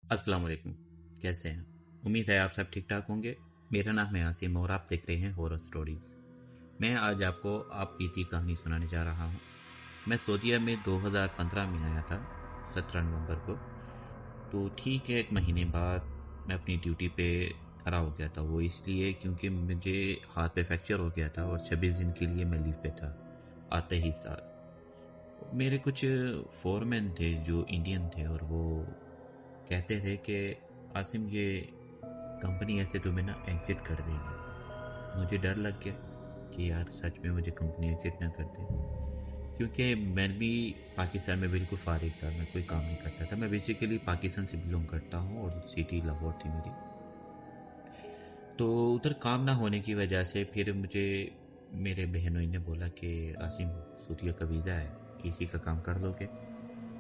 अस्सलाम वालेकुम। कैसे हैं? उम्मीद है आप सब ठीक ठाक होंगे। मेरा नाम है आसिम और आप देख रहे हैं हॉरर स्टोरीज। मैं आज आपको आप बीती कहानी सुनाने जा रहा हूँ। मैं सऊदीया में 2015 में आया था, 17 नवंबर को। तो ठीक है, एक महीने बाद मैं अपनी ड्यूटी पे खड़ा हो गया था। वो इसलिए क्योंकि मुझे हाथ पे फ्रैक्चर हो गया था और 26 दिन के लिए मैं लीव पे था आते ही साथ। मेरे कुछ फोरमैन थे जो इंडियन थे और वो कहते थे कि आसिम, ये कंपनी ऐसे तुम्हें ना एग्जिट कर देगी। मुझे डर लग गया कि यार सच में मुझे कंपनी एग्जिट ना कर दे, क्योंकि मैं भी पाकिस्तान में बिल्कुल फारिग था। मैं कोई काम नहीं करता था। मैं बेसिकली पाकिस्तान से बिलोंग करता हूँ और सिटी लाहौर थी मेरी। तो उधर काम ना होने की वजह से फिर मुझे मेरे बहनों ने बोला कि आसिम, सूर्या का वीज़ा है, इसी का काम कर लोगे?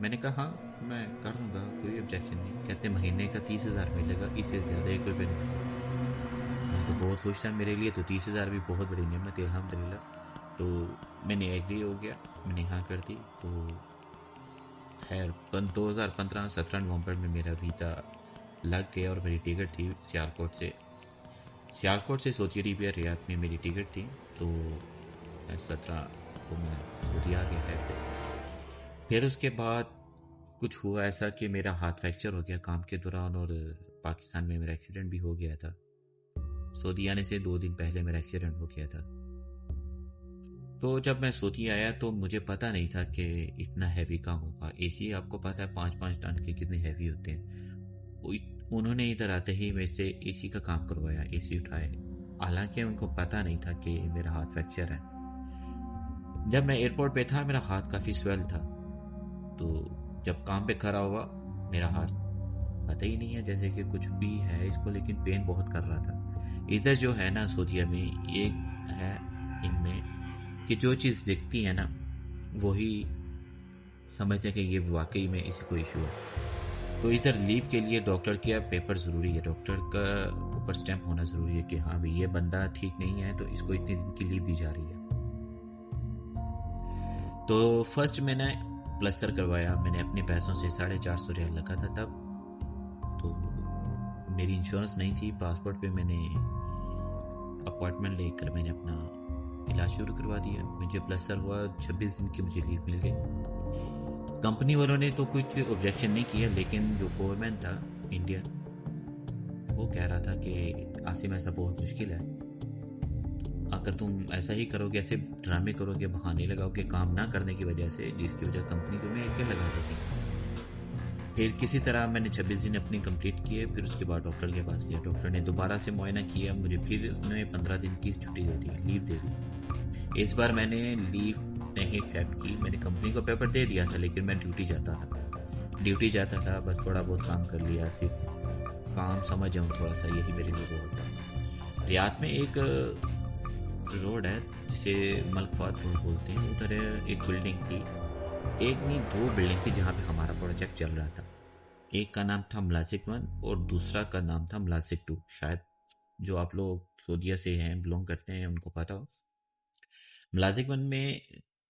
मैंने कहा हाँ, मैं कर दूंगा, कोई ऑब्जेक्शन नहीं। कहते महीने का 30,000 मिलेगा, इससे ज़्यादा 1 रुपये नहीं चाहिए। मैं तो बहुत खुश था। मेरे लिए तो 30,000 भी बहुत बड़ी नेमत है, अल्हम्दुलिल्लाह। तो मैंने एग्री हो गया, मैंने हाँ कर दी। तो खैर 2015 नवंबर में मेरा वीज़ा लग गया और मेरी टिकट थी सियालकोट से सऊदी अरेबिया रियाद में मेरी टिकट थी। तो मैं 17 को मैं सऊदी आ गया है। फिर उसके बाद कुछ हुआ ऐसा कि मेरा हाथ फ्रैक्चर हो गया काम के दौरान और पाकिस्तान में मेरा एक्सीडेंट भी हो गया था। सऊदी आने से 2 दिन पहले मेरा एक्सीडेंट हो गया था। तो जब मैं सऊदी आया तो मुझे पता नहीं था कि इतना हैवी काम होगा। एसी आपको पता है 5-5 टन के कितने हैवी होते हैं। उन्होंने इधर आते ही मेरे से एसी का काम करवाया, एसी उठाए। हालांकि उनको पता नहीं था कि मेरा हाथ फ्रैक्चर है। जब मैं एयरपोर्ट पे था मेरा हाथ काफ़ी स्वेल था। तो जब काम पे खड़ा हुआ मेरा हाथ पता ही नहीं है जैसे कि कुछ भी है इसको, लेकिन पेन बहुत कर रहा था। इधर जो है ना सऊदीया में एक है इनमें कि जो चीज़ दिखती है ना वही समझते हैं कि ये वाकई में इसी को इशू है। तो इधर लीव के लिए डॉक्टर का पेपर ज़रूरी है, डॉक्टर का ऊपर स्टैम्प होना ज़रूरी है कि हाँ भाई ये बंदा ठीक नहीं है, तो इसको इतने दिन की लीव दी जा रही है। तो फर्स्ट मैंने प्लस्तर करवाया। मैंने अपने पैसों से 450 रियाल लगा था तब। तो मेरी इंश्योरेंस नहीं थी। पासपोर्ट पे मैंने अपॉइंटमेंट लेकर मैंने अपना इलाज शुरू करवा दिया। मुझे प्लस्तर हुआ, 26 दिन की मुझे लीव मिल गई। कंपनी वालों ने तो कुछ ऑब्जेक्शन नहीं किया, लेकिन जो फोरमैन था इंडियन, वो कह रहा था कि आसिम ऐसा बहुत मुश्किल है। अगर तुम ऐसा ही करोगे, ऐसे ड्रामे करोगे, बहाने लगाओगे काम ना करने की वजह से, जिसकी वजह कंपनी तुम्हें एक लगा देगी। फिर किसी तरह मैंने 26 दिन अपनी कंप्लीट किए। फिर उसके बाद डॉक्टर के पास गया। डॉक्टर ने दोबारा से मुआयना किया मुझे। फिर उसने 15 दिन की छुट्टी दे दी, लीव दे दी। इस बार मैंने लीव नहीं एक्सेप्ट की। मैंने कंपनी को पेपर दे दिया था, लेकिन मैं ड्यूटी जाता था, बस थोड़ा बहुत काम कर लिया, सिर्फ काम समझ जाऊँ थोड़ा सा, यही मेरे लिए बहुत था। रियाद में एक रोड है जिसे मलकफात रोड बोलते हैं। उधर एक बिल्डिंग थी, एक नहीं दो बिल्डिंग थी जहाँ पे हमारा प्रोजेक्ट चल रहा था। एक का नाम था मुलाजिक वन और दूसरा का नाम था मुलाजिक टू। शायद जो आप लोग सऊदीया से हैं, बिलोंग करते हैं, उनको पता हो। मुलाजिक वन में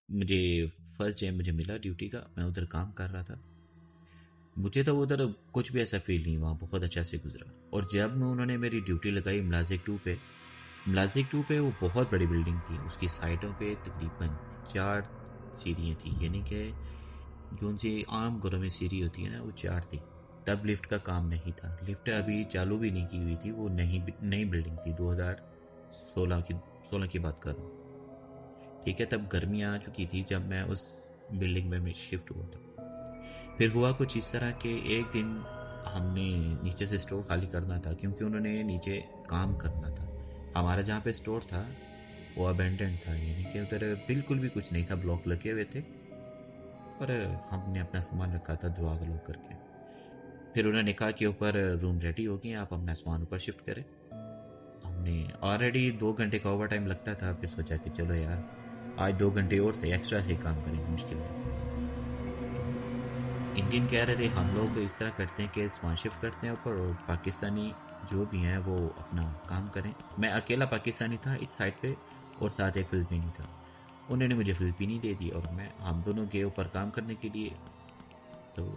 मुझे फर्स्ट डे मुझे मिला ड्यूटी का। मैं उधर काम कर रहा था। मुझे तो उधर कुछ भी ऐसा फील नहीं हुआ, बहुत अच्छा से गुजरा। और जब मैं उन्होंने मेरी ड्यूटी लगाई मुलाजिक टू पे वो बहुत बड़ी बिल्डिंग थी। उसकी साइडों पे तकरीबन 4 सीढ़ियाँ थी, यानी कि जो उनसे आम घरों में सीढ़ी होती है ना, वो 4 थी। तब लिफ्ट का काम नहीं था, लिफ्ट अभी चालू भी नहीं की हुई थी। वो नई बिल्डिंग थी, 2016 की बात कर रहा हूँ। ठीक है, तब गर्मियाँ आ चुकी थी जब मैं उस बिल्डिंग में शिफ्ट हुआ था। फिर हुआ कुछ इस तरह कि एक दिन हमने नीचे से स्टोर खाली करना था, क्योंकि उन्होंने नीचे काम करना था। हमारा जहाँ पे स्टोर था वो अबेंडेंड था, यानी कि उधर बिल्कुल भी कुछ नहीं था, ब्लॉक लगे हुए थे। और हमने अपना सामान रखा था दरवाजा लॉक करके। फिर उन्होंने कहा कि ऊपर रूम रेडी हो गई, आप अपना सामान ऊपर शिफ्ट करें। हमने ऑलरेडी 2 घंटे का ओवर टाइम लगता था। फिर सोचा कि चलो यार, आज 2 घंटे और से एक्स्ट्रा से काम करेंगे मुश्किल है। इंडियन कह रहे थे हम लोग इस तरह करते हैं कि सामान शिफ्ट करते हैं ऊपर, और पाकिस्तानी जो भी हैं वो अपना काम करें। मैं अकेला पाकिस्तानी था इस साइड पे और साथ एक फिलिपीनी था। उन्होंने मुझे फिलिपीनी दे दी और हम दोनों गए ऊपर काम करने के लिए। तो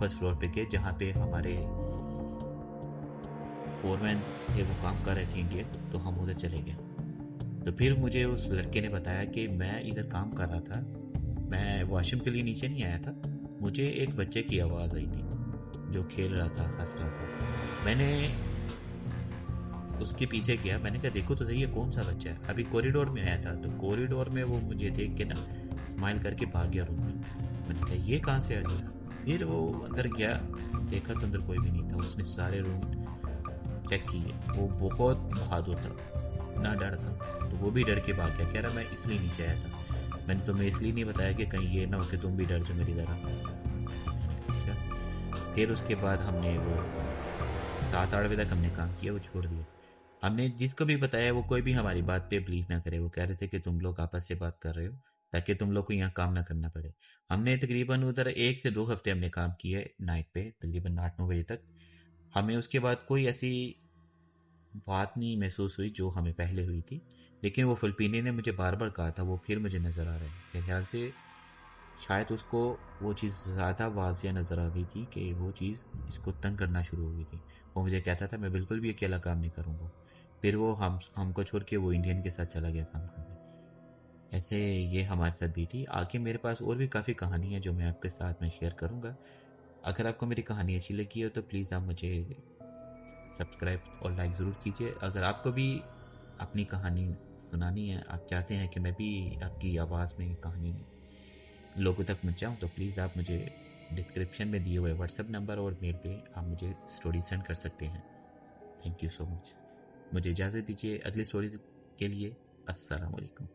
फर्स्ट फ्लोर पे गए जहाँ पे हमारे फोरमैन थे, वो काम कर रहे थे इंडियन, तो हम उधर चले गए। तो फिर मुझे उस लड़के ने बताया कि मैं इधर काम कर रहा था, मैं वॉशरूम के लिए नीचे नहीं आया था, मुझे एक बच्चे की आवाज़ आई थी जो खेल रहा था, हंस रहा था। मैंने उसके पीछे गया, मैंने कहा देखो तो सही ये कौन सा बच्चा है। अभी कॉरिडोर में आया था, तो कॉरिडोर में वो मुझे देख के ना स्माइल करके भाग गया रूम में। मैंने कहा ये कहाँ से आ गया। फिर वो अंदर गया, देखा तो अंदर कोई भी नहीं था। उसने सारे रूम चेक किए। वो बहुत बहादुर था, ना डर था, तो वो भी डर के भाग गया। कह रहा मैं इसलिए नीचे आया था, मैंने तुम्हें इसलिए नहीं बताया कि कहीं ये ना हो कि तुम भी डर जाओ मेरी तरह। फिर उसके बाद हमने वो 7-8 बजे तक हमने काम किया, वो छोड़ दिया। हमने जिसको भी बताया वो कोई भी हमारी बात पे बिलीव ना करे। वो कह रहे थे कि तुम लोग आपस से बात कर रहे हो ताकि तुम लोग को यहाँ काम ना करना पड़े। हमने तकरीबन उधर 1 से 2 हफ्ते हमने काम किए नाइट पे, तकरीबन 8-9 बजे तक। हमें उसके बाद कोई ऐसी बात नहीं महसूस हुई जो हमें पहले हुई थी। लेकिन वो फिलिपीनी ने मुझे बार बार कहा था, वो फिर मुझे नज़र आ रहा है। मेरे ख्याल से शायद उसको वो चीज़ ज़्यादा वाजिया नज़र आ गई थी कि वो चीज़ इसको तंग करना शुरू हो गई थी। वो मुझे कहता था मैं बिल्कुल भी अकेला काम नहीं करूँगा। फिर वो हमको छोड़ के वो इंडियन के साथ चला गया काम करने। ऐसे ये हमारे साथ भी थी। आगे मेरे पास और भी काफ़ी कहानी है जो मैं आपके साथ में शेयर करूँगा। अगर आपको मेरी कहानी अच्छी लगी हो तो प्लीज़ आप मुझे सब्सक्राइब और लाइक ज़रूर कीजिए। अगर आपको भी अपनी कहानी सुनानी है, आप चाहते हैं कि मैं भी आपकी आवाज़ में कहानी लोगों तक पहुँचाऊँ, तो प्लीज़ आप मुझे डिस्क्रिप्शन में दिए हुए व्हाट्सएप नंबर और मेल पे आप मुझे स्टोरी सेंड कर सकते हैं। Thank you so much. मुझे इजाज़त दीजिए अगली स्टोरी के लिए। अस्सलाम वालेकुम।